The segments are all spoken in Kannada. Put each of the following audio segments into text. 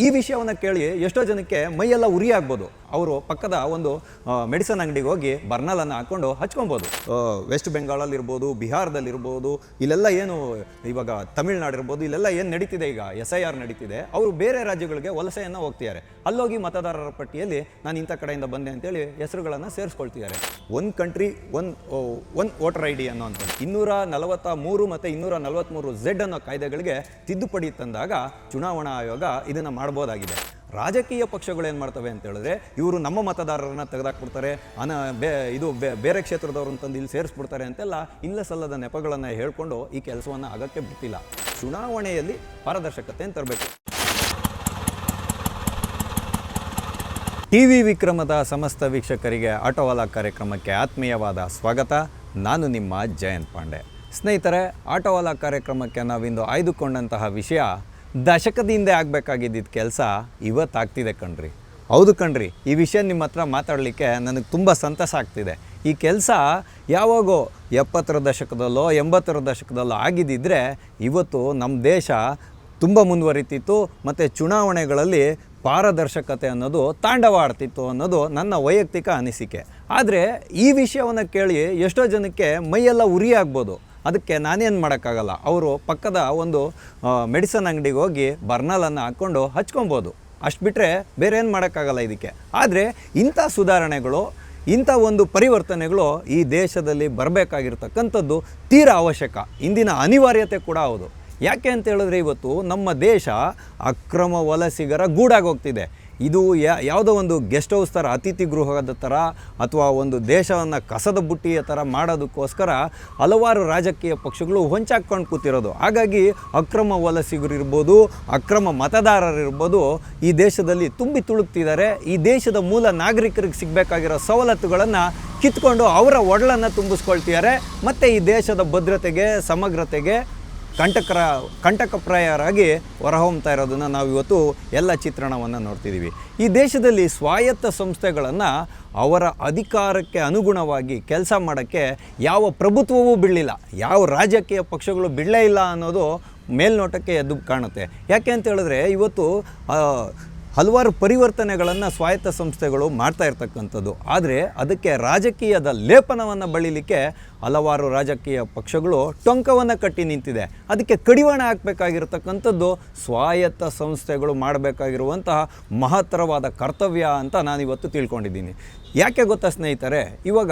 ಈ ವಿಷಯವನ್ನು ಕೇಳಿ ಎಷ್ಟೋ ಜನಕ್ಕೆ ಮೈಯೆಲ್ಲ ಉರಿ ಆಗ್ಬೋದು. ಅವರು ಪಕ್ಕದ ಒಂದು ಮೆಡಿಸನ್ ಅಂಗಡಿಗೆ ಹೋಗಿ ಬರ್ನಲನ್ನು ಹಾಕ್ಕೊಂಡು ಹಚ್ಕೊಬೋದು. ವೆಸ್ಟ್ ಬೆಂಗಾಳಲ್ಲಿರ್ಬೋದು, ಬಿಹಾರದಲ್ಲಿರ್ಬೋದು, ಇಲ್ಲೆಲ್ಲ ಏನು ಇವಾಗ ತಮಿಳ್ನಾಡು ಇರ್ಬೋದು, ಇಲ್ಲೆಲ್ಲ ಏನು ನಡೀತಿದೆ, ಈಗ SIR ನಡೀತಿದೆ, ಅವರು ಬೇರೆ ರಾಜ್ಯಗಳಿಗೆ ವಲಸೆಯನ್ನು ಹೋಗ್ತಿದ್ದಾರೆ. ಅಲ್ಲೋಗಿ ಮತದಾರರ ಪಟ್ಟಿಯಲ್ಲಿ ನಾನು ಇಂಥ ಕಡೆಯಿಂದ ಬಂದೆ ಅಂತೇಳಿ ಹೆಸರುಗಳನ್ನು ಸೇರಿಸ್ಕೊಳ್ತಿದ್ದಾರೆ. One country one voter ID ಅನ್ನೋಂಥದ್ದು 243 ಮತ್ತು 243Z ಅನ್ನೋ ಕಾಯ್ದೆಗಳಿಗೆ ತಿದ್ದುಪಡಿ ತಂದಾಗ ಚುನಾವಣಾ ಆಯೋಗ ಇದನ್ನು ಮಾಡ್ಬೋದಾಗಿದೆ. ರಾಜಕೀಯ ಪಕ್ಷಗಳು ಏನು ಮಾಡ್ತವೆ ಅಂತ ಹೇಳಿದ್ರೆ, ಇವರು ನಮ್ಮ ಮತದಾರರನ್ನ ತೆಗೆದಾಕ್ಬಿಡ್ತಾರೆ, ಇದು ಬೇರೆ ಕ್ಷೇತ್ರದವ್ರನ್ನ ತಂದು ಇಲ್ಲಿ ಸೇರಿಸ್ಬಿಡ್ತಾರೆ ಅಂತೆಲ್ಲ ಇಲ್ಲ ಸಲ್ಲದ ನೆಪಗಳನ್ನು ಹೇಳ್ಕೊಂಡು ಈ ಕೆಲಸವನ್ನು ಆಗಕ್ಕೆ ಬಿಟ್ಟಿಲ್ಲ. ಚುನಾವಣೆಯಲ್ಲಿ ಪಾರದರ್ಶಕತೆಯನ್ನು ತರಬೇಕು. TV ವಿಕ್ರಮದ ಸಮಸ್ತ ವೀಕ್ಷಕರಿಗೆ ಆಟೋವಾಲಾ ಕಾರ್ಯಕ್ರಮಕ್ಕೆ ಆತ್ಮೀಯವಾದ ಸ್ವಾಗತ. ನಾನು ನಿಮ್ಮ ಜಯಂತ್ ಪಾಂಡೆ. ಸ್ನೇಹಿತರೆ, ಆಟೋವಾಲಾ ಕಾರ್ಯಕ್ರಮಕ್ಕೆ ನಾವಿಂದು ಆಯ್ದುಕೊಂಡಂತಹ ವಿಷಯ ದಶಕದಿಂದ ಆಗಬೇಕಾಗಿದ್ದ ಕೆಲಸ ಇವತ್ತಾಗ್ತಿದೆ ಕಣ್ರಿ. ಹೌದು ಕಣ್ರಿ, ಈ ವಿಷಯ ನಿಮ್ಮ ಹತ್ರ ಮಾತಾಡಲಿಕ್ಕೆ ನನಗೆ ತುಂಬ ಸಂತಸ ಆಗ್ತಿದೆ. ಈ ಕೆಲಸ ಯಾವಾಗೋ 70ರ ದಶಕದಲ್ಲೋ 80ರ ದಶಕದಲ್ಲೋ ಆಗಿದ್ದಿದ್ರೆ ಇವತ್ತು ನಮ್ಮ ದೇಶ ತುಂಬ ಮುಂದುವರಿತಿತ್ತು ಮತ್ತು ಚುನಾವಣೆಗಳಲ್ಲಿ ಪಾರದರ್ಶಕತೆ ಅನ್ನೋದು ತಾಂಡವಾಡ್ತಿತ್ತು ಅನ್ನೋದು ನನ್ನ ವೈಯಕ್ತಿಕ ಅನಿಸಿಕೆ. ಆದರೆ ಈ ವಿಷಯವನ್ನು ಕೇಳಿ ಎಷ್ಟೋ ಜನಕ್ಕೆ ಮೈಯೆಲ್ಲ ಉರಿ ಆಗ್ಬೋದು. ಅದಕ್ಕೆ ನಾನೇನು ಮಾಡೋಕ್ಕಾಗಲ್ಲ, ಅವರು ಪಕ್ಕದ ಒಂದು ಮೆಡಿಸನ್ ಅಂಗಡಿಗೆ ಹೋಗಿ ಬರ್ನಲನ್ನು ಹಾಕ್ಕೊಂಡು ಹಚ್ಕೊಬೋದು. ಅಷ್ಟು ಬಿಟ್ಟರೆ ಬೇರೆ ಏನು ಮಾಡೋಕ್ಕಾಗಲ್ಲ ಇದಕ್ಕೆ. ಆದರೆ ಇಂಥ ಸುಧಾರಣೆಗಳು, ಇಂಥ ಒಂದು ಪರಿವರ್ತನೆಗಳು ಈ ದೇಶದಲ್ಲಿ ಬರಬೇಕಾಗಿರ್ತಕ್ಕಂಥದ್ದು ತೀರಾ ಅವಶ್ಯಕ, ಇಂದಿನ ಅನಿವಾರ್ಯತೆ ಕೂಡ ಹೌದು. ಯಾಕೆ ಅಂತ ಹೇಳಿದ್ರೆ ಇವತ್ತು ನಮ್ಮ ದೇಶ ಅಕ್ರಮ ವಲಸಿಗರ ಗೂಡಾಗಿ ಹೋಗ್ತಿದೆ. ಇದು ಯಾವುದೋ ಒಂದು ಗೆಸ್ಟ್ ಹೌಸ್ ಥರ, ಅತಿಥಿ ಗೃಹದ ಥರ ಅಥವಾ ಒಂದು ದೇಶವನ್ನು ಕಸದ ಬುಟ್ಟಿಯ ಥರ ಮಾಡೋದಕ್ಕೋಸ್ಕರ ಹಲವಾರು ರಾಜಕೀಯ ಪಕ್ಷಗಳು ಹೊಂಚಾಕೊಂಡು ಕೂತಿರೋದು. ಹಾಗಾಗಿ ಅಕ್ರಮ ವಲಸಿಗರಿರ್ಬೋದು, ಅಕ್ರಮ ಮತದಾರರಿರ್ಬೋದು ಈ ದೇಶದಲ್ಲಿ ತುಂಬಿ ತುಳುಕ್ತಿದ್ದಾರೆ. ಈ ದೇಶದ ಮೂಲ ನಾಗರಿಕರಿಗೆ ಸಿಗಬೇಕಾಗಿರೋ ಸವಲತ್ತುಗಳನ್ನು ಕಿತ್ಕೊಂಡು ಅವರ ಒಡಲನ್ನು ತುಂಬಿಸ್ಕೊಳ್ತಿದ್ದಾರೆ. ಮತ್ತು ಈ ದೇಶದ ಭದ್ರತೆಗೆ, ಸಮಗ್ರತೆಗೆ ಕಂಟಕಪ್ರಾಯರಾಗಿ ಹೊರಹೊಮ್ತಾ ಇರೋದನ್ನು ನಾವು ಇವತ್ತು ಎಲ್ಲ ಚಿತ್ರಣವನ್ನು ನೋಡ್ತಿದ್ದೀವಿ. ಈ ದೇಶದಲ್ಲಿ ಸ್ವಾಯತ್ತ ಸಂಸ್ಥೆಗಳನ್ನು ಅವರ ಅಧಿಕಾರಕ್ಕೆ ಅನುಗುಣವಾಗಿ ಕೆಲಸ ಮಾಡೋಕ್ಕೆ ಯಾವ ಪ್ರಭುತ್ವವೂ ಬಿಡಲಿಲ್ಲ, ಯಾವ ರಾಜಕೀಯ ಪಕ್ಷಗಳು ಬಿಡಲೇ ಇಲ್ಲ ಅನ್ನೋದು ಮೇಲ್ನೋಟಕ್ಕೆ ಎದ್ದು ಕಾಣುತ್ತೆ. ಯಾಕೆ ಅಂತ ಹೇಳಿದ್ರೆ ಇವತ್ತು ಹಲವಾರು ಪರಿವರ್ತನೆಗಳನ್ನು ಸ್ವಾಯತ್ತ ಸಂಸ್ಥೆಗಳು ಮಾಡ್ತಾ ಇರ್ತಕ್ಕಂಥದ್ದು. ಆದರೆ ಅದಕ್ಕೆ ರಾಜಕೀಯದ ಲೇಪನವನ್ನು ಬಳಿಲಿಕ್ಕೆ ಹಲವಾರು ರಾಜಕೀಯ ಪಕ್ಷಗಳು ಟೊಂಕವನ್ನು ಕಟ್ಟಿ ನಿಂತಿದೆ. ಅದಕ್ಕೆ ಕಡಿವಾಣ ಹಾಕಬೇಕಾಗಿರ್ತಕ್ಕಂಥದ್ದು ಸ್ವಾಯತ್ತ ಸಂಸ್ಥೆಗಳು ಮಾಡಬೇಕಾಗಿರುವಂತಹ ಮಹತ್ತರವಾದ ಕರ್ತವ್ಯ ಅಂತ ನಾನಿವತ್ತು ತಿಳ್ಕೊಂಡಿದ್ದೀನಿ. ಯಾಕೆ ಗೊತ್ತಾ ಸ್ನೇಹಿತರೆ, ಇವಾಗ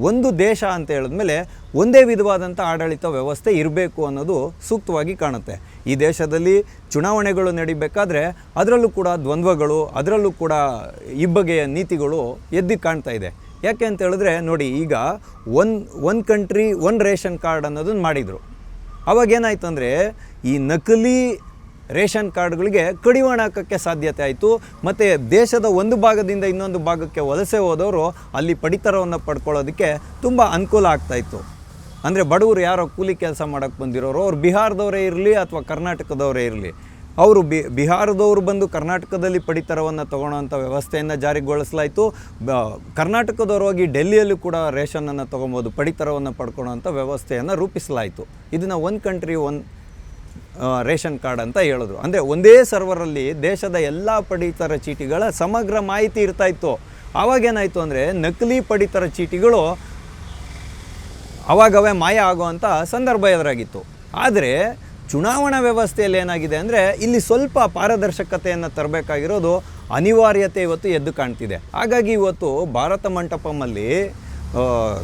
ಒಂದು ದೇಶ ಅಂತ ಹೇಳಿದ್ಮೇಲೆ ಒಂದೇ ವಿಧವಾದಂಥ ಆಡಳಿತ ವ್ಯವಸ್ಥೆ ಇರಬೇಕು ಅನ್ನೋದು ಸೂಕ್ತವಾಗಿ ಕಾಣುತ್ತೆ. ಈ ದೇಶದಲ್ಲಿ ಚುನಾವಣೆಗಳು ನಡಿಬೇಕಾದ್ರೆ ಅದರಲ್ಲೂ ಕೂಡ ದ್ವಂದ್ವಗಳು, ಅದರಲ್ಲೂ ಕೂಡ ಇಬ್ಬಗೆಯ ನೀತಿಗಳು ಎದ್ದು ಕಾಣ್ತಾ ಇದೆ. ಯಾಕೆ ಅಂತ ಹೇಳಿದ್ರೆ ನೋಡಿ, ಈಗ one country one ration card ಅನ್ನೋದನ್ನು ಮಾಡಿದರು. ಅವಾಗೇನಾಯ್ತು ಅಂದರೆ ಈ ನಕಲಿ ರೇಷನ್ ಕಾರ್ಡ್ಗಳಿಗೆ ಕಡಿವಾಣ ಹಾಕೋಕ್ಕೆ ಸಾಧ್ಯತೆ ಆಯಿತು. ಮತ್ತು ದೇಶದ ಒಂದು ಭಾಗದಿಂದ ಇನ್ನೊಂದು ಭಾಗಕ್ಕೆ ವಲಸೆ ಹೋದವರು ಅಲ್ಲಿ ಪಡಿತರವನ್ನು ಪಡ್ಕೊಳ್ಳೋದಕ್ಕೆ ತುಂಬ ಅನುಕೂಲ ಆಗ್ತಾಯಿತ್ತು. ಅಂದರೆ ಬಡವರು ಯಾರೋ ಕೂಲಿ ಕೆಲಸ ಮಾಡೋಕ್ಕೆ ಬಂದಿರೋರು, ಅವ್ರು ಬಿಹಾರದವರೇ ಇರಲಿ ಅಥವಾ ಕರ್ನಾಟಕದವರೇ ಇರಲಿ, ಅವರು ಬಿಹಾರದವರು ಬಂದು ಕರ್ನಾಟಕದಲ್ಲಿ ಪಡಿತರವನ್ನು ತೊಗೊಳ್ಳೋಂಥ ವ್ಯವಸ್ಥೆಯನ್ನು ಜಾರಿಗೊಳಿಸಲಾಯಿತು. ಕರ್ನಾಟಕದವರು ಹೋಗಿ ಡೆಲ್ಲಿಯಲ್ಲೂ ಕೂಡ ರೇಷನನ್ನು ತೊಗೊಬೋದು, ಪಡಿತರವನ್ನು ಪಡ್ಕೊಳ್ಳೋಂಥ ವ್ಯವಸ್ಥೆಯನ್ನು ರೂಪಿಸಲಾಯಿತು. ಇದನ್ನು one country one ration card ಅಂತ ಹೇಳಿದ್ರು. ಅಂದರೆ ಒಂದೇ ಸರ್ವರಲ್ಲಿ ದೇಶದ ಎಲ್ಲ ಪಡಿತರ ಚೀಟಿಗಳ ಸಮಗ್ರ ಮಾಹಿತಿ ಇರ್ತಾಯಿತ್ತು. ಆವಾಗೇನಾಯಿತು ಅಂದರೆ ನಕಲಿ ಪಡಿತರ ಚೀಟಿಗಳು ಅವಾಗವೇ ಮಾಯ ಆಗುವಂಥ ಸಂದರ್ಭ ಎದುರಾಗಿತ್ತು. ಆದರೆ ಚುನಾವಣಾ ವ್ಯವಸ್ಥೆಯಲ್ಲಿ ಏನಾಗಿದೆ ಅಂದರೆ ಇಲ್ಲಿ ಸ್ವಲ್ಪ ಪಾರದರ್ಶಕತೆಯನ್ನು ತರಬೇಕಾಗಿರೋದು ಅನಿವಾರ್ಯತೆ ಇವತ್ತು ಎದ್ದು ಕಾಣ್ತಿದೆ. ಹಾಗಾಗಿ ಇವತ್ತು ಭಾರತ ಮಂಟಪಮಲ್ಲಿ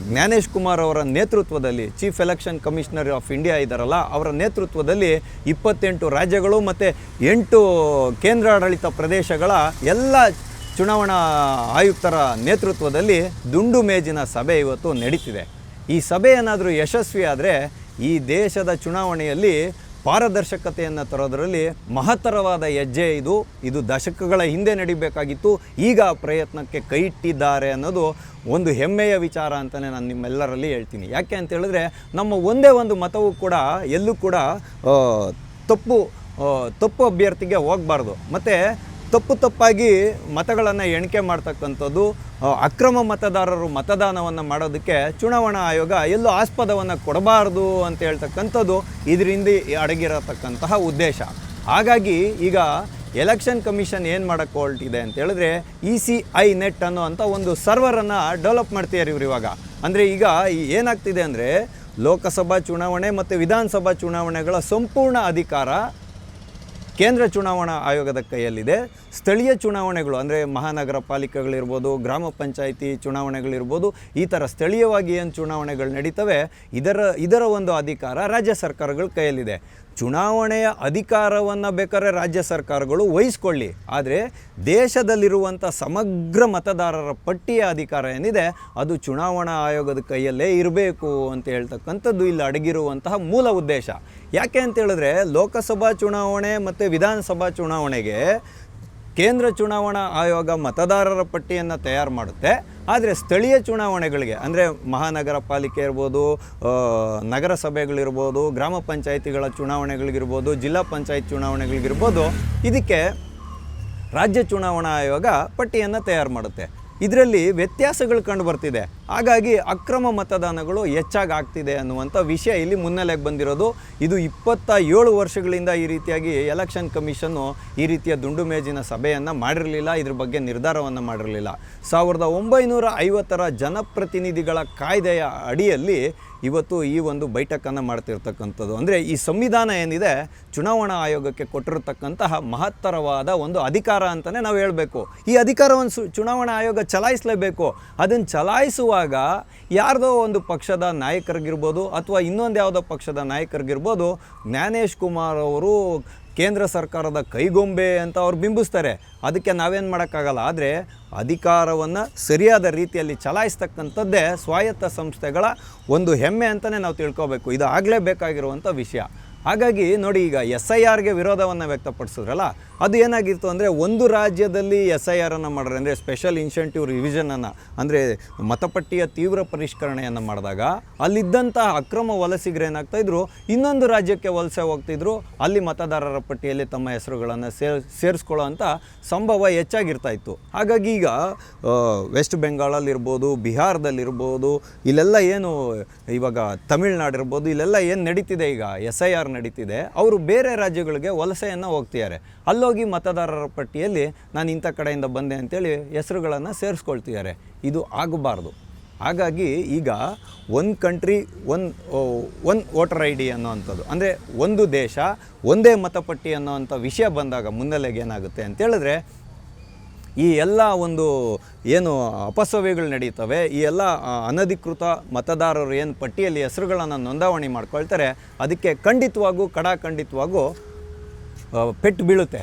ಜ್ಞಾನೇಶ್ ಕುಮಾರ್ ಅವರ ನೇತೃತ್ವದಲ್ಲಿ, chief election commissioner of India ಇದ್ದಾರಲ್ಲ, ಅವರ ನೇತೃತ್ವದಲ್ಲಿ 28 ರಾಜ್ಯಗಳು ಮತ್ತು 8 ಕೇಂದ್ರಾಡಳಿತ ಪ್ರದೇಶಗಳ ಎಲ್ಲ ಚುನಾವಣಾ ಆಯುಕ್ತರ ನೇತೃತ್ವದಲ್ಲಿ ದುಂಡು ಮೇಜಿನ ಸಭೆ ಇವತ್ತು ನಡೀತಿದೆ. ಈ ಸಭೆ ಏನಾದರೂ ಯಶಸ್ವಿ ಆದರೆ ಈ ದೇಶದ ಚುನಾವಣೆಯಲ್ಲಿ ಪಾರದರ್ಶಕತೆಯನ್ನು ತರೋದರಲ್ಲಿ ಮಹತ್ತರವಾದ ಹೆಜ್ಜೆ ಇದು ದಶಕಗಳ ಹಿಂದೆ ನಡಿಬೇಕಾಗಿತ್ತು. ಈಗ ಪ್ರಯತ್ನಕ್ಕೆ ಕೈ ಇಟ್ಟಿದ್ದಾರೆ ಅನ್ನೋದು ಒಂದು ಹೆಮ್ಮೆಯ ವಿಚಾರ ಅಂತಲೇ ನಾನು ನಿಮ್ಮೆಲ್ಲರಲ್ಲಿ ಹೇಳ್ತೀನಿ. ಯಾಕೆ ಅಂತ ಹೇಳಿದ್ರೆ ನಮ್ಮ ಒಂದೇ ಒಂದು ಮತವೂ ಕೂಡ ಎಲ್ಲೂ ಕೂಡ ತಪ್ಪು ಅಭ್ಯರ್ಥಿಗೆ ಹೋಗಬಾರ್ದು. ಮತ್ತು ತಪ್ಪಾಗಿ ಮತಗಳನ್ನು ಎಣಿಕೆ ಮಾಡ್ತಕ್ಕಂಥದ್ದು, ಅಕ್ರಮ ಮತದಾರರು ಮತದಾನವನ್ನು ಮಾಡೋದಕ್ಕೆ ಚುನಾವಣಾ ಆಯೋಗ ಎಲ್ಲೂ ಆಸ್ಪದವನ್ನು ಕೊಡಬಾರ್ದು ಅಂತ ಹೇಳ್ತಕ್ಕಂಥದ್ದು ಇದರಿಂದ ಅಡಗಿರತಕ್ಕಂತಹ ಉದ್ದೇಶ. ಹಾಗಾಗಿ ಈಗ ಎಲೆಕ್ಷನ್ ಕಮಿಷನ್ ಏನು ಮಾಡೋಕ್ಕೆ ಹೊರಟಿದೆ ಅಂತ ಹೇಳಿದ್ರೆ ECI ನೆಟ್ ಅನ್ನೋ ಒಂದು ಸರ್ವರನ್ನು ಡೆವಲಪ್ ಮಾಡ್ತಿದ್ದಾರೆ ಇವರು ಇವಾಗ. ಅಂದರೆ ಈಗ ಏನಾಗ್ತಿದೆ ಅಂದರೆ ಲೋಕಸಭಾ ಚುನಾವಣೆ ಮತ್ತು ವಿಧಾನಸಭಾ ಚುನಾವಣೆಗಳ ಸಂಪೂರ್ಣ ಅಧಿಕಾರ ಕೇಂದ್ರ ಚುನಾವಣಾ ಆಯೋಗದ ಕೈಯಲ್ಲಿದೆ. ಸ್ಥಳೀಯ ಚುನಾವಣೆಗಳು ಅಂದರೆ ಮಹಾನಗರ ಪಾಲಿಕೆಗಳಿರ್ಬೋದು, ಗ್ರಾಮ ಪಂಚಾಯಿತಿ ಚುನಾವಣೆಗಳಿರ್ಬೋದು, ಈ ಥರ ಸ್ಥಳೀಯವಾಗಿ ಏನು ಚುನಾವಣೆಗಳು ನಡೀತವೆ ಇದರ ಒಂದು ಅಧಿಕಾರ ರಾಜ್ಯ ಸರ್ಕಾರಗಳ ಕೈಯಲ್ಲಿದೆ. ಚುನಾವಣೆಯ ಅಧಿಕಾರವನ್ನು ಬೇಕಾದ್ರೆ ರಾಜ್ಯ ಸರ್ಕಾರಗಳು ವಹಿಸ್ಕೊಳ್ಳಿ, ಆದರೆ ದೇಶದಲ್ಲಿರುವಂಥ ಸಮಗ್ರ ಮತದಾರರ ಪಟ್ಟಿಯ ಅಧಿಕಾರ ಏನಿದೆ ಅದು ಚುನಾವಣಾ ಆಯೋಗದ ಕೈಯಲ್ಲೇ ಇರಬೇಕು ಅಂತ ಹೇಳ್ತಕ್ಕಂಥದ್ದು ಇಲ್ಲಿ ಅಡಗಿರುವಂತಹ ಮೂಲ ಉದ್ದೇಶ. ಯಾಕೆ ಅಂತ ಹೇಳಿದ್ರೆ ಲೋಕಸಭಾ ಚುನಾವಣೆ ಮತ್ತು ವಿಧಾನಸಭಾ ಚುನಾವಣೆಗೆ ಕೇಂದ್ರ ಚುನಾವಣಾ ಆಯೋಗ ಮತದಾರರ ಪಟ್ಟಿಯನ್ನು ತಯಾರು ಮಾಡುತ್ತೆ. ಆದರೆ ಸ್ಥಳೀಯ ಚುನಾವಣೆಗಳಿಗೆ ಅಂದರೆ ಮಹಾನಗರ ಪಾಲಿಕೆ ಇರ್ಬೋದು, ನಗರಸಭೆಗಳಿರ್ಬೋದು, ಗ್ರಾಮ ಪಂಚಾಯಿತಿಗಳ ಚುನಾವಣೆಗಳಿಗಿರ್ಬೋದು, ಜಿಲ್ಲಾ ಪಂಚಾಯತ್ ಚುನಾವಣೆಗಳಿಗಿರ್ಬೋದು, ಇದಕ್ಕೆ ರಾಜ್ಯ ಚುನಾವಣಾ ಆಯೋಗ ಪಟ್ಟಿಯನ್ನು ತಯಾರು ಮಾಡುತ್ತೆ. ಇದರಲ್ಲಿ ವ್ಯತ್ಯಾಸಗಳು ಕಂಡು ಬರ್ತಿದೆ. ಹಾಗಾಗಿ ಅಕ್ರಮ ಮತದಾನಗಳು ಹೆಚ್ಚಾಗಿ ಆಗ್ತಿದೆ ಅನ್ನುವಂಥ ವಿಷಯ ಇಲ್ಲಿ ಮುನ್ನೆಲೆಗೆ ಬಂದಿರೋದು. ಇದು 27 ವರ್ಷಗಳಿಂದ ಈ ರೀತಿಯಾಗಿ ಎಲೆಕ್ಷನ್ ಕಮಿಷನ್ನು ಈ ರೀತಿಯ ದುಂಡು ಮೇಜಿನ ಸಭೆಯನ್ನು ಮಾಡಿರಲಿಲ್ಲ, ಇದ್ರ ಬಗ್ಗೆ ನಿರ್ಧಾರವನ್ನು ಮಾಡಿರಲಿಲ್ಲ. 1950ರ ಜನಪ್ರತಿನಿಧಿಗಳ ಕಾಯ್ದೆಯ ಅಡಿಯಲ್ಲಿ ಇವತ್ತು ಈ ಒಂದು ಬೈಠಕನ್ನು ಮಾಡ್ತಿರ್ತಕ್ಕಂಥದ್ದು. ಅಂದರೆ ಈ ಸಂವಿಧಾನ ಏನಿದೆ ಚುನಾವಣಾ ಆಯೋಗಕ್ಕೆ ಕೊಟ್ಟಿರತಕ್ಕಂತಹ ಮಹತ್ತರವಾದ ಒಂದು ಅಧಿಕಾರ ಅಂತಲೇ ನಾವು ಹೇಳಬೇಕು. ಈ ಅಧಿಕಾರವನ್ನು ಚುನಾವಣಾ ಆಯೋಗ ಚಲಾಯಿಸಲೇಬೇಕು. ಅದನ್ನು ಚಲಾಯಿಸುವಾಗ ಯಾರ್ದೋ ಒಂದು ಪಕ್ಷದ ನಾಯಕರಿಗಿರ್ಬೋದು ಅಥವಾ ಇನ್ನೊಂದು ಯಾವುದೋ ಪಕ್ಷದ ನಾಯಕರಿಗಿರ್ಬೋದು, ಜ್ಞಾನೇಶ್ ಕುಮಾರ್ ಅವರು ಕೇಂದ್ರ ಸರ್ಕಾರದ ಕೈಗೊಂಬೆ ಅಂತ ಅವ್ರು ಬಿಂಬಿಸ್ತಾರೆ. ಅದಕ್ಕೆ ನಾವೇನು ಮಾಡೋಕ್ಕಾಗಲ್ಲ. ಆದರೆ ಅಧಿಕಾರವನ್ನು ಸರಿಯಾದ ರೀತಿಯಲ್ಲಿ ಚಲಾಯಿಸ್ತಕ್ಕಂಥದ್ದೇ ಸ್ವಾಯತ್ತ ಸಂಸ್ಥೆಗಳ ಒಂದು ಹೆಮ್ಮೆ ಅಂತಲೇ ನಾವು ತಿಳ್ಕೊಬೇಕು. ಇದು ಆಗಲೇಬೇಕಾಗಿರುವಂಥ ವಿಷಯ. ಹಾಗಾಗಿ ನೋಡಿ, ಈಗ SIRಗೆ ವಿರೋಧವನ್ನು ವ್ಯಕ್ತಪಡಿಸಿದ್ರಲ್ಲ, ಅದು ಏನಾಗಿತ್ತು ಅಂದರೆ ಒಂದು ರಾಜ್ಯದಲ್ಲಿ SIRನ್ನು ಮಾಡಿದ್ರೆ ಅಂದರೆ ಸ್ಪೆಷಲ್ ಇನ್ಸೆಂಟಿವ್ ರಿವಿಷನನ್ನು ಅಂದರೆ ಮತಪಟ್ಟಿಯ ತೀವ್ರ ಪರಿಷ್ಕರಣೆಯನ್ನು ಮಾಡಿದಾಗ ಅಲ್ಲಿದ್ದಂಥ ಅಕ್ರಮ ವಲಸಿಗರು ಏನಾಗ್ತಾಯಿದ್ರು ಇನ್ನೊಂದು ರಾಜ್ಯಕ್ಕೆ ವಲಸೆ ಹೋಗ್ತಿದ್ರು. ಅಲ್ಲಿ ಮತದಾರರ ಪಟ್ಟಿಯಲ್ಲಿ ತಮ್ಮ ಹೆಸರುಗಳನ್ನು ಸೇರಿಸ್ಕೊಳ್ಳೋ ಅಂಥ ಸಂಭವ ಹೆಚ್ಚಾಗಿರ್ತಾಯಿತ್ತು. ಹಾಗಾಗಿ ಈಗ ವೆಸ್ಟ್ ಬೆಂಗಾಳಲ್ಲಿರ್ಬೋದು, ಬಿಹಾರದಲ್ಲಿರ್ಬೋದು, ಇಲ್ಲೆಲ್ಲ ಏನು ಇವಾಗ ತಮಿಳ್ನಾಡಿರ್ಬೋದು, ಇಲ್ಲೆಲ್ಲ ಏನು ನಡೀತಿದೆ, ಈಗ SIR ನಡೀತಿದೆ, ಅವರು ಬೇರೆ ರಾಜ್ಯಗಳಿಗೆ ವಲಸೆಯನ್ನು ಹೋಗ್ತಿದ್ದಾರೆ. ಅಲ್ಲೋಗಿ ಮತದಾರರ ಪಟ್ಟಿಯಲ್ಲಿ ನಾನು ಇಂಥ ಕಡೆಯಿಂದ ಬಂದೆ ಅಂತೇಳಿ ಹೆಸರುಗಳನ್ನು ಸೇರಿಸ್ಕೊಳ್ತಿದ್ದಾರೆ. ಇದು ಆಗಬಾರ್ದು. ಹಾಗಾಗಿ ಈಗ ಒಂದು ಕಂಟ್ರಿ ಒನ್ ವೋಟರ್ ID ಅನ್ನೋವಂಥದ್ದು, ಅಂದರೆ ಒಂದು ದೇಶ ಒಂದೇ ಮತಪಟ್ಟಿ ಅನ್ನೋವಂಥ ವಿಷಯ ಬಂದಾಗ ಮುನ್ನೆಲೆಗೆ ಏನಾಗುತ್ತೆ ಅಂತೇಳಿದ್ರೆ ಈ ಎಲ್ಲ ಒಂದು ಏನು ಅಪಸವ್ಯಗಳು ನಡೀತವೆ, ಈ ಎಲ್ಲ ಅನಧಿಕೃತ ಮತದಾರರು ಏನು ಪಟ್ಟಿಯಲ್ಲಿ ಹೆಸರುಗಳನ್ನು ನೋಂದಾವಣಿ ಮಾಡ್ಕೊಳ್ತಾರೆ, ಅದಕ್ಕೆ ಖಂಡಿತವಾಗೂ ಪೆಟ್ಟು ಬೀಳುತ್ತೆ.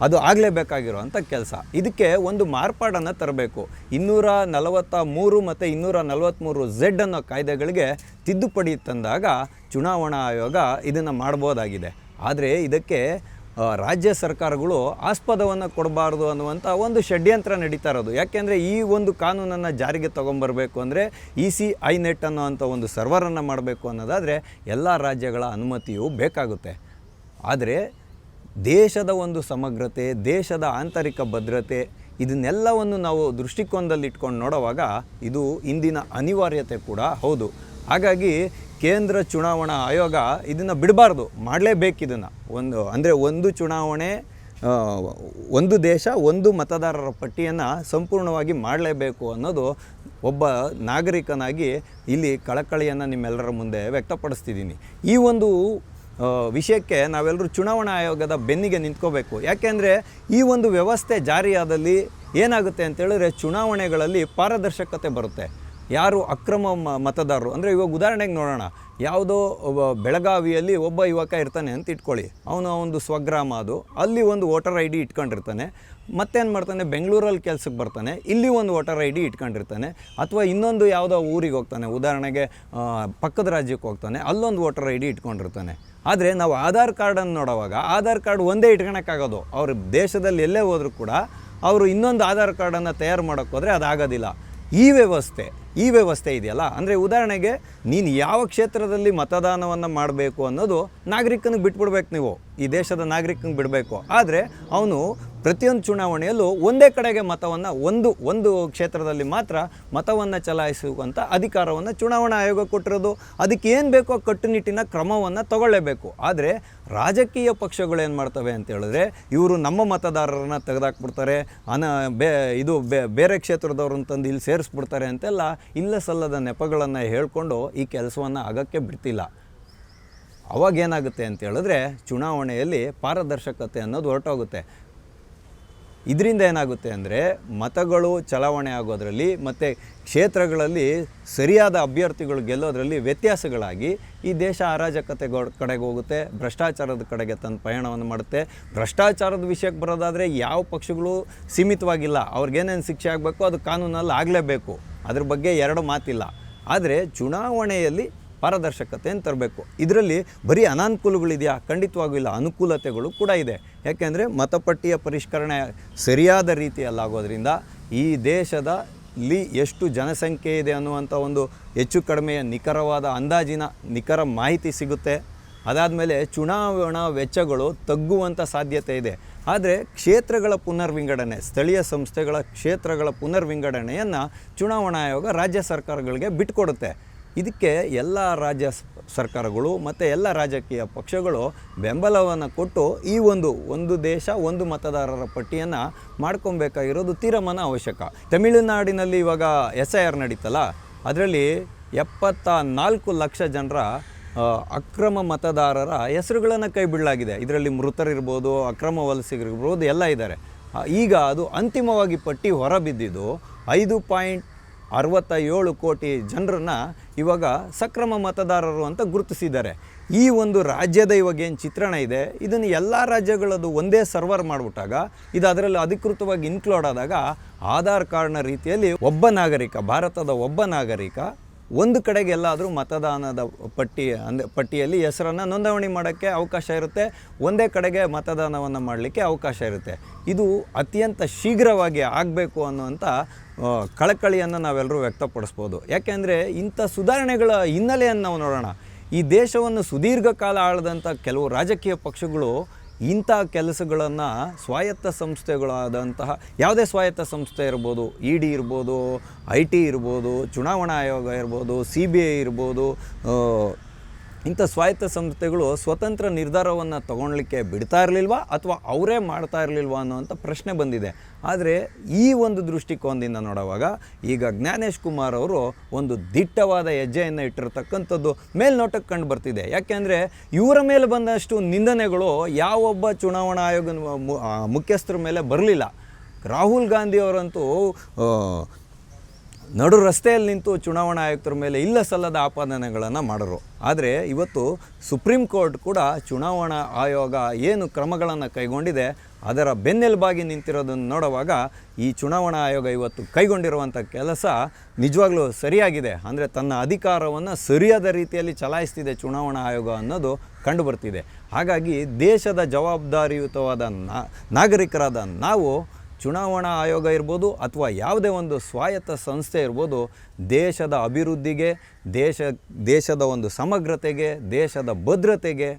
ಅದು ಆಗಲೇಬೇಕಾಗಿರೋವಂಥ ಕೆಲಸ. ಇದಕ್ಕೆ ಒಂದು ಮಾರ್ಪಾಡನ್ನು ತರಬೇಕು. 243 ಮತ್ತು 243Z ಅನ್ನೋ ಕಾಯ್ದೆಗಳಿಗೆ ತಿದ್ದುಪಡಿ ತಂದಾಗ ಚುನಾವಣಾ ಆಯೋಗ ಇದನ್ನು ಮಾಡ್ಬೋದಾಗಿದೆ. ಆದರೆ ಇದಕ್ಕೆ ರಾಜ್ಯ ಸರ್ಕಾರಗಳು ಆಸ್ಪದವನ್ನು ಕೊಡಬಾರ್ದು ಅನ್ನುವಂಥ ಒಂದು ಷಡ್ಯಂತ್ರ ನಡೀತಾ ಇರೋದು. ಯಾಕೆಂದರೆ ಈ ಒಂದು ಕಾನೂನನ್ನು ಜಾರಿಗೆ ತೊಗೊಂಬರಬೇಕು ಅಂದರೆ ECI ನೆಟ್ ಅನ್ನೋವಂಥ ಒಂದು ಸರ್ವರನ್ನು ಮಾಡಬೇಕು ಅನ್ನೋದಾದರೆ ಎಲ್ಲ ರಾಜ್ಯಗಳ ಅನುಮತಿಯು ಬೇಕಾಗುತ್ತೆ. ಆದರೆ ದೇಶದ ಒಂದು ಸಮಗ್ರತೆ, ದೇಶದ ಆಂತರಿಕ ಭದ್ರತೆ, ಇದನ್ನೆಲ್ಲವನ್ನು ನಾವು ದೃಷ್ಟಿಕೋನದಲ್ಲಿ ಇಟ್ಕೊಂಡು ನೋಡುವಾಗ ಇದು ಇಂದಿನ ಅನಿವಾರ್ಯತೆ ಕೂಡ ಹೌದು. ಹಾಗಾಗಿ ಕೇಂದ್ರ ಚುನಾವಣಾ ಆಯೋಗ ಇದನ್ನು ಬಿಡಬಾರ್ದು, ಮಾಡಲೇಬೇಕು. ಇದನ್ನು ಒಂದು ಚುನಾವಣೆ, ಒಂದು ದೇಶ, ಒಂದು ಮತದಾರರ ಪಟ್ಟಿಯನ್ನು ಸಂಪೂರ್ಣವಾಗಿ ಮಾಡಲೇಬೇಕು ಅನ್ನೋದು ಒಬ್ಬ ನಾಗರಿಕನಾಗಿ ಇಲ್ಲಿ ಕಳಕಳಿಯನ್ನು ನಿಮ್ಮೆಲ್ಲರ ಮುಂದೆ ವ್ಯಕ್ತಪಡಿಸ್ತಿದ್ದೀನಿ. ಈ ಒಂದು ವಿಷಯಕ್ಕೆ ನಾವೆಲ್ಲರೂ ಚುನಾವಣಾ ಆಯೋಗದ ಬೆನ್ನಿಗೆ ನಿಂತ್ಕೋಬೇಕು. ಯಾಕೆಂದರೆ ಈ ಒಂದು ವ್ಯವಸ್ಥೆ ಜಾರಿಯಾದಲ್ಲಿ ಏನಾಗುತ್ತೆ ಅಂತೇಳಿದ್ರೆ ಚುನಾವಣೆಗಳಲ್ಲಿ ಪಾರದರ್ಶಕತೆ ಬರುತ್ತೆ. ಯಾರು ಅಕ್ರಮ ಮತದಾರರು ಅಂದರೆ ಇವಾಗ ಉದಾಹರಣೆಗೆ ನೋಡೋಣ, ಯಾವುದೋ ಬೆಳಗಾವಿಯಲ್ಲಿ ಒಬ್ಬ ಯುವಕ ಇರ್ತಾನೆ ಅಂತ ಇಟ್ಕೊಳ್ಳಿ, ಅವನು ಒಂದು ಸ್ವಗ್ರಾಮ, ಅದು ಅಲ್ಲಿ ಒಂದು ವೋಟರ್ ID ಇಟ್ಕೊಂಡಿರ್ತಾನೆ. ಮತ್ತೇನು ಮಾಡ್ತಾನೆ, ಬೆಂಗಳೂರಲ್ಲಿ ಕೆಲಸಕ್ಕೆ ಬರ್ತಾನೆ, ಇಲ್ಲಿ ಒಂದು ವೋಟರ್ ID ಇಟ್ಕೊಂಡಿರ್ತಾನೆ. ಅಥವಾ ಇನ್ನೊಂದು ಯಾವುದೋ ಊರಿಗೆ ಹೋಗ್ತಾನೆ, ಉದಾಹರಣೆಗೆ ಪಕ್ಕದ ರಾಜ್ಯಕ್ಕೆ ಹೋಗ್ತಾನೆ, ಅಲ್ಲೊಂದು ವೋಟರ್ ID ಇಟ್ಕೊಂಡಿರ್ತಾನೆ. ಆದರೆ ನಾವು ಆಧಾರ್ ಕಾರ್ಡನ್ನು ನೋಡುವಾಗ ಆಧಾರ್ ಕಾರ್ಡ್ ಒಂದೇ ಇಟ್ಕೊಳಕ್ಕಾಗೋದು. ಅವರು ದೇಶದಲ್ಲಿ ಎಲ್ಲೇ ಹೋದರೂ ಕೂಡ ಅವರು ಇನ್ನೊಂದು ಆಧಾರ್ ಕಾರ್ಡನ್ನು ತಯಾರು ಮಾಡೋಕ್ಕೆ ಹೋದರೆ ಅದಾಗೋದಿಲ್ಲ. ಈ ವ್ಯವಸ್ಥೆ ಇದೆಯಲ್ಲ, ಅಂದರೆ ಉದಾಹರಣೆಗೆ ನೀನು ಯಾವ ಕ್ಷೇತ್ರದಲ್ಲಿ ಮತದಾನವನ್ನು ಮಾಡಬೇಕು ಅನ್ನೋದು ನಾಗರಿಕನಿಗೆ ಬಿಟ್ಬಿಡ್ಬೇಕು. ನೀವು ಈ ದೇಶದ ನಾಗರಿಕನಿಗೆ ಬಿಡಬೇಕು. ಆದರೆ ಅವನು ಪ್ರತಿಯೊಂದು ಚುನಾವಣೆಯಲ್ಲೂ ಒಂದೇ ಕಡೆಗೆ ಮತವನ್ನು ಒಂದು ಕ್ಷೇತ್ರದಲ್ಲಿ ಮಾತ್ರ ಮತವನ್ನು ಚಲಾಯಿಸುವಂಥ ಅಧಿಕಾರವನ್ನು ಚುನಾವಣಾ ಆಯೋಗ ಕೊಟ್ಟಿರೋದು. ಅದಕ್ಕೆ ಏನು ಬೇಕೋ ಕಟ್ಟುನಿಟ್ಟಿನ ಕ್ರಮವನ್ನು ತಗೊಳ್ಳೇಬೇಕು. ಆದರೆ ರಾಜಕೀಯ ಪಕ್ಷಗಳು ಏನು ಮಾಡ್ತವೆ ಅಂತ ಹೇಳಿದ್ರೆ, ಇವರು ನಮ್ಮ ಮತದಾರರನ್ನು ತೆಗೆದಾಕ್ಬಿಡ್ತಾರೆ, ಬೇರೆ ಕ್ಷೇತ್ರದವ್ರನ್ನ ತಂದು ಇಲ್ಲಿ ಸೇರಿಸ್ಬಿಡ್ತಾರೆ ಅಂತೆಲ್ಲ ಇಲ್ಲ ಸಲ್ಲದ ನೆಪಗಳನ್ನು ಹೇಳ್ಕೊಂಡು ಈ ಕೆಲಸವನ್ನು ಆಗಕ್ಕೆ ಬಿಡ್ತಿಲ್ಲ. ಅವಾಗೇನಾಗುತ್ತೆ ಅಂತ ಹೇಳಿದ್ರೆ ಚುನಾವಣೆಯಲ್ಲಿ ಪಾರದರ್ಶಕತೆ ಅನ್ನೋದು ಹೊರಟೋಗುತ್ತೆ. ಇದರಿಂದ ಏನಾಗುತ್ತೆ ಅಂದರೆ ಮತಗಳು ಚಲಾವಣೆ ಆಗೋದ್ರಲ್ಲಿ ಮತ್ತು ಕ್ಷೇತ್ರಗಳಲ್ಲಿ ಸರಿಯಾದ ಅಭ್ಯರ್ಥಿಗಳು ಗೆಲ್ಲೋದ್ರಲ್ಲಿ ವ್ಯತ್ಯಾಸಗಳಾಗಿ ಈ ದೇಶ ಅರಾಜಕತೆ ಕಡೆಗೆ ಹೋಗುತ್ತೆ, ಭ್ರಷ್ಟಾಚಾರದ ಕಡೆಗೆ ತನ್ನ ಪಯಣವನ್ನು ಮಾಡುತ್ತೆ. ಭ್ರಷ್ಟಾಚಾರದ ವಿಷಯಕ್ಕೆ ಬರೋದಾದರೆ ಯಾವ ಪಕ್ಷಗಳು ಸೀಮಿತವಾಗಿಲ್ಲ, ಅವ್ರಿಗೇನೇನು ಶಿಕ್ಷೆ ಆಗಬೇಕು ಅದು ಕಾನೂನಲ್ಲಿ ಆಗಲೇಬೇಕು, ಅದ್ರ ಬಗ್ಗೆ ಎರಡು ಮಾತಿಲ್ಲ. ಆದರೆ ಚುನಾವಣೆಯಲ್ಲಿ ಪಾರದರ್ಶಕತೆಯನ್ನು ತರಬೇಕು. ಇದರಲ್ಲಿ ಬರೀ ಅನಾನುಕೂಲಗಳಿದೆಯಾ? ಖಂಡಿತವಾಗೂ ಇಲ್ಲ, ಅನುಕೂಲತೆಗಳು ಕೂಡ ಇದೆ. ಯಾಕೆಂದರೆ ಮತಪಟ್ಟಿಯ ಪರಿಷ್ಕರಣೆ ಸರಿಯಾದ ರೀತಿಯಲ್ಲಾಗೋದ್ರಿಂದ ಈ ದೇಶದಲ್ಲಿ ಎಷ್ಟು ಜನಸಂಖ್ಯೆ ಇದೆ ಅನ್ನುವಂಥ ಒಂದು ಹೆಚ್ಚು ಕಡಿಮೆಯ ನಿಖರವಾದ ನಿಖರ ಮಾಹಿತಿ ಸಿಗುತ್ತೆ. ಅದಾದಮೇಲೆ ಚುನಾವಣಾ ವೆಚ್ಚಗಳು ತಗ್ಗುವಂಥ ಸಾಧ್ಯತೆ ಇದೆ. ಆದರೆ ಕ್ಷೇತ್ರಗಳ ಪುನರ್ವಿಂಗಡಣೆ, ಸ್ಥಳೀಯ ಸಂಸ್ಥೆಗಳ ಕ್ಷೇತ್ರಗಳ ಪುನರ್ವಿಂಗಡಣೆಯನ್ನು ಚುನಾವಣಾ ಆಯೋಗ ರಾಜ್ಯ ಸರ್ಕಾರಗಳಿಗೆ ಬಿಟ್ಟುಕೊಡುತ್ತೆ. ಇದಕ್ಕೆ ಎಲ್ಲ ರಾಜ್ಯ ಸರ್ಕಾರಗಳು ಮತ್ತು ಎಲ್ಲ ರಾಜಕೀಯ ಪಕ್ಷಗಳು ಬೆಂಬಲವನ್ನು ಕೊಟ್ಟು ಈ ಒಂದು ದೇಶ ಒಂದು ಮತದಾರರ ಪಟ್ಟಿಯನ್ನು ಮಾಡ್ಕೊಬೇಕಾಗಿರೋದು ತೀರ್ಮಾನ ಅವಶ್ಯಕ. ತಮಿಳುನಾಡಿನಲ್ಲಿ ಇವಾಗ SIR ನಡೀತಲ್ಲ, ಅದರಲ್ಲಿ 74 ಲಕ್ಷ ಜನರ ಅಕ್ರಮ ಮತದಾರರ ಹೆಸರುಗಳನ್ನು ಕೈ ಬಿಡಲಾಗಿದೆ. ಇದರಲ್ಲಿ ಮೃತರಿರ್ಬೋದು, ಅಕ್ರಮ ವಲಸಿಗರಿರ್ಬೋದು, ಎಲ್ಲ ಇದ್ದಾರೆ. ಈಗ ಅದು ಅಂತಿಮವಾಗಿ ಪಟ್ಟಿ ಹೊರಬಿದ್ದಿದ್ದು 5.67 ಕೋಟಿ ಜನರನ್ನು ಇವಾಗ ಸಕ್ರಮ ಮತದಾರರು ಅಂತ ಗುರುತಿಸಿದ್ದಾರೆ. ಈ ಒಂದು ರಾಜ್ಯದ ಇವಾಗೇನು ಚಿತ್ರಣ ಇದೆ, ಇದನ್ನು ಎಲ್ಲ ರಾಜ್ಯಗಳದ್ದು ಒಂದೇ ಸರ್ವರ್ ಮಾಡಿಬಿಟ್ಟಾಗ ಇದು ಅದರಲ್ಲಿ ಅಧಿಕೃತವಾಗಿ ಇನ್ಕ್ಲೂಡ್ ಆದಾಗ ಆಧಾರ್ ಕಾರ್ಡ್ನ ರೀತಿಯಲ್ಲಿ ಭಾರತದ ಒಬ್ಬ ನಾಗರಿಕ ಒಂದು ಕಡೆಗೆ ಎಲ್ಲಾದರೂ ಮತದಾನದ ಪಟ್ಟಿಯಲ್ಲಿ ಹೆಸರನ್ನು ನೋಂದಣಿ ಮಾಡೋಕ್ಕೆ ಅವಕಾಶ ಇರುತ್ತೆ, ಒಂದೇ ಕಡೆಗೆ ಮತದಾನವನ್ನು ಮಾಡಲಿಕ್ಕೆ ಅವಕಾಶ ಇರುತ್ತೆ. ಇದು ಅತ್ಯಂತ ಶೀಘ್ರವಾಗಿ ಆಗಬೇಕು ಅನ್ನುವಂಥ ಕಳಕಳಿಯನ್ನು ನಾವೆಲ್ಲರೂ ವ್ಯಕ್ತಪಡಿಸ್ಬೋದು. ಯಾಕೆಂದರೆ ಇಂಥ ಸುಧಾರಣೆಗಳ ಹಿನ್ನೆಲೆಯನ್ನು ನಾವು ನೋಡೋಣ. ಈ ದೇಶವನ್ನು ಸುದೀರ್ಘ ಕಾಲ ಆಳದಂಥ ಕೆಲವು ರಾಜಕೀಯ ಪಕ್ಷಗಳು ಇಂಥ ಕೆಲಸಗಳನ್ನು ಸ್ವಾಯತ್ತ ಸಂಸ್ಥೆಗಳಾದಂತಹ ಯಾವುದೇ ಸ್ವಾಯತ್ತ ಸಂಸ್ಥೆ ಇರ್ಬೋದು, ED ಇರ್ಬೋದು, IT ಇರ್ಬೋದು, ಚುನಾವಣಾ ಆಯೋಗ ಇರ್ಬೋದು, CBI ಇರ್ಬೋದು, ಇಂಥ ಸ್ವಾಯತ್ತ ಸಂಸ್ಥೆಗಳು ಸ್ವತಂತ್ರ ನಿರ್ಧಾರವನ್ನು ತಗೊಳ್ಳಿಕ್ಕೆ ಬಿಡ್ತಾ ಇರಲಿಲ್ವಾ ಅಥವಾ ಅವರೇ ಮಾಡ್ತಾ ಇರಲಿಲ್ವಾ ಅನ್ನೋವಂಥ ಪ್ರಶ್ನೆ ಬಂದಿದೆ. ಆದರೆ ಈ ಒಂದು ದೃಷ್ಟಿಕೋನದಿಂದ ನೋಡುವಾಗ ಈಗ ಜ್ಞಾನೇಶ್ ಕುಮಾರ್ ಅವರು ಒಂದು ದಿಟ್ಟವಾದ ಹೆಜ್ಜೆಯನ್ನು ಇಟ್ಟಿರತಕ್ಕಂಥದ್ದು ಮೇಲ್ನೋಟಕ್ಕೆ ಕಂಡು ಬರ್ತಿದೆ. ಯಾಕೆಂದರೆ ಇವರ ಮೇಲೆ ಬಂದಷ್ಟು ನಿಂದನೆಗಳು ಯಾವೊಬ್ಬ ಚುನಾವಣಾ ಆಯೋಗ ಮುಖ್ಯಸ್ಥರ ಮೇಲೆ ಬರಲಿಲ್ಲ. ರಾಹುಲ್ ಗಾಂಧಿ ಅವರಂತೂ ನಡು ರಸ್ತೆಯಲ್ಲಿ ನಿಂತು ಚುನಾವಣಾ ಆಯುಕ್ತರ ಮೇಲೆ ಇಲ್ಲ ಸಲ್ಲದ ಆಪಾದನೆಗಳನ್ನು ಮಾಡಿದ್ರು. ಆದರೆ ಇವತ್ತು ಸುಪ್ರೀಂ ಕೋರ್ಟ್ ಕೂಡ ಚುನಾವಣಾ ಆಯೋಗ ಏನು ಕ್ರಮಗಳನ್ನು ಕೈಗೊಂಡಿದೆ ಅದರ ಬೆನ್ನೆಲುಬಾಗಿ ನಿಂತಿರೋದನ್ನು ನೋಡುವಾಗ ಈ ಚುನಾವಣಾ ಆಯೋಗ ಇವತ್ತು ಕೈಗೊಂಡಿರುವಂಥ ಕೆಲಸ ನಿಜವಾಗ್ಲೂ ಸರಿಯಾಗಿದೆ. ಅಂದರೆ ತನ್ನ ಅಧಿಕಾರವನ್ನು ಸರಿಯಾದ ರೀತಿಯಲ್ಲಿ ಚಲಾಯಿಸ್ತಿದೆ ಚುನಾವಣಾ ಆಯೋಗ ಅನ್ನೋದು ಕಂಡುಬರ್ತಿದೆ. ಹಾಗಾಗಿ ದೇಶದ ಜವಾಬ್ದಾರಿಯುತವಾದ ನಾಗರಿಕರಾದ ನಾವು ಚುನಾವಣಾ ಆಯೋಗ ಇರ್ಬೋದು ಅಥವಾ ಯಾವುದೇ ಒಂದು ಸ್ವಾಯತ್ತ ಸಂಸ್ಥೆ ಇರ್ಬೋದು, ದೇಶದ ಅಭಿವೃದ್ಧಿಗೆ, ದೇಶದ ಒಂದು ಸಮಗ್ರತೆಗೆ, ದೇಶದ ಭದ್ರತೆಗೆ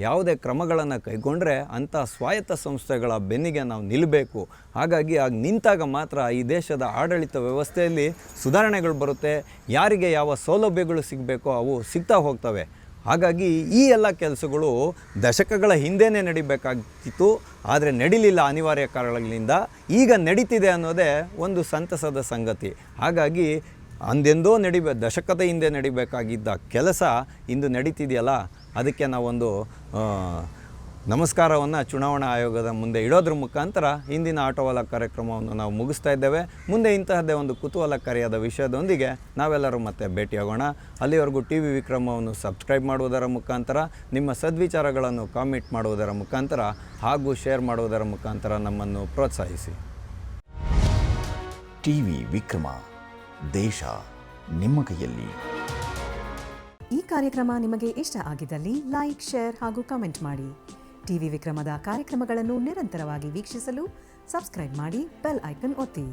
ಯಾವುದೇ ಕ್ರಮಗಳನ್ನು ಕೈಗೊಂಡ್ರೆ ಅಂಥ ಸ್ವಾಯತ್ತ ಸಂಸ್ಥೆಗಳ ಬೆನ್ನಿಗೆ ನಾವು ನಿಲ್ಲಬೇಕು. ಹಾಗಾಗಿ ಆಗ ನಿಂತಾಗ ಮಾತ್ರ ಈ ದೇಶದ ಆಡಳಿತ ವ್ಯವಸ್ಥೆಯಲ್ಲಿ ಸುಧಾರಣೆಗಳು ಬರುತ್ತೆ. ಯಾರಿಗೆ ಯಾವ ಸೌಲಭ್ಯಗಳು ಸಿಗಬೇಕೋ ಅವು ಸಿಗ್ತಾ ಹೋಗ್ತವೆ. ಹಾಗಾಗಿ ಈ ಎಲ್ಲ ಕೆಲಸಗಳು ದಶಕಗಳ ಹಿಂದೆಯೇ ನಡಿಬೇಕಾಗಿತ್ತು, ಆದರೆ ನಡಿಲಿಲ್ಲ ಅನಿವಾರ್ಯ ಕಾರಣಗಳಿಂದ. ಈಗ ನಡೀತಿದೆ ಅನ್ನೋದೇ ಒಂದು ಸಂತಸದ ಸಂಗತಿ. ಹಾಗಾಗಿ ಅಂದೆಂದೋ ದಶಕದ ಹಿಂದೆ ನಡಿಬೇಕಾಗಿದ್ದ ಕೆಲಸ ಇಂದು ನಡೀತಿದೆಯಲ್ಲ, ಅದಕ್ಕೆ ನಾವೊಂದು ನಮಸ್ಕಾರವನ್ನು ಚುನಾವಣಾ ಆಯೋಗದ ಮುಂದೆ ಇಡೋದ್ರ ಮುಖಾಂತರ ಇಂದಿನ ಆಟೋವಾಲ ಕಾರ್ಯಕ್ರಮವನ್ನು ನಾವು ಮುಗಿಸ್ತಾ ಇದ್ದೇವೆ. ಮುಂದೆ ಇಂತಹದ್ದೇ ಒಂದು ಕುತೂಹಲಕಾರಿಯಾದ ವಿಷಯದೊಂದಿಗೆ ನಾವೆಲ್ಲರೂ ಮತ್ತೆ ಭೇಟಿಯಾಗೋಣ. ಅಲ್ಲಿವರೆಗೂ TV ವಿಕ್ರಮವನ್ನು ಸಬ್ಸ್ಕ್ರೈಬ್ ಮಾಡುವುದರ ಮುಖಾಂತರ, ನಿಮ್ಮ ಸದ್ವಿಚಾರಗಳನ್ನು ಕಾಮೆಂಟ್ ಮಾಡುವುದರ ಮುಖಾಂತರ ಹಾಗೂ ಶೇರ್ ಮಾಡುವುದರ ಮುಖಾಂತರ ನಮ್ಮನ್ನು ಪ್ರೋತ್ಸಾಹಿಸಿ. TV ವಿಕ್ರಮ, ದೇಶ ನಿಮ್ಮ ಕೈಯಲ್ಲಿ. ಈ ಕಾರ್ಯಕ್ರಮ ನಿಮಗೆ ಇಷ್ಟ ಆಗಿದ್ದಲ್ಲಿ ಲೈಕ್, ಶೇರ್ ಹಾಗೂ ಕಮೆಂಟ್ ಮಾಡಿ. TV ವಿಕ್ರಮದ ಕಾರ್ಯಕ್ರಮಗಳನ್ನು ನಿರಂತರವಾಗಿ ವೀಕ್ಷಿಸಲು ಸಬ್ಸ್ಕ್ರೈಬ್ ಮಾಡಿ, ಬೆಲ್ ಐಕನ್ ಒತ್ತಿ.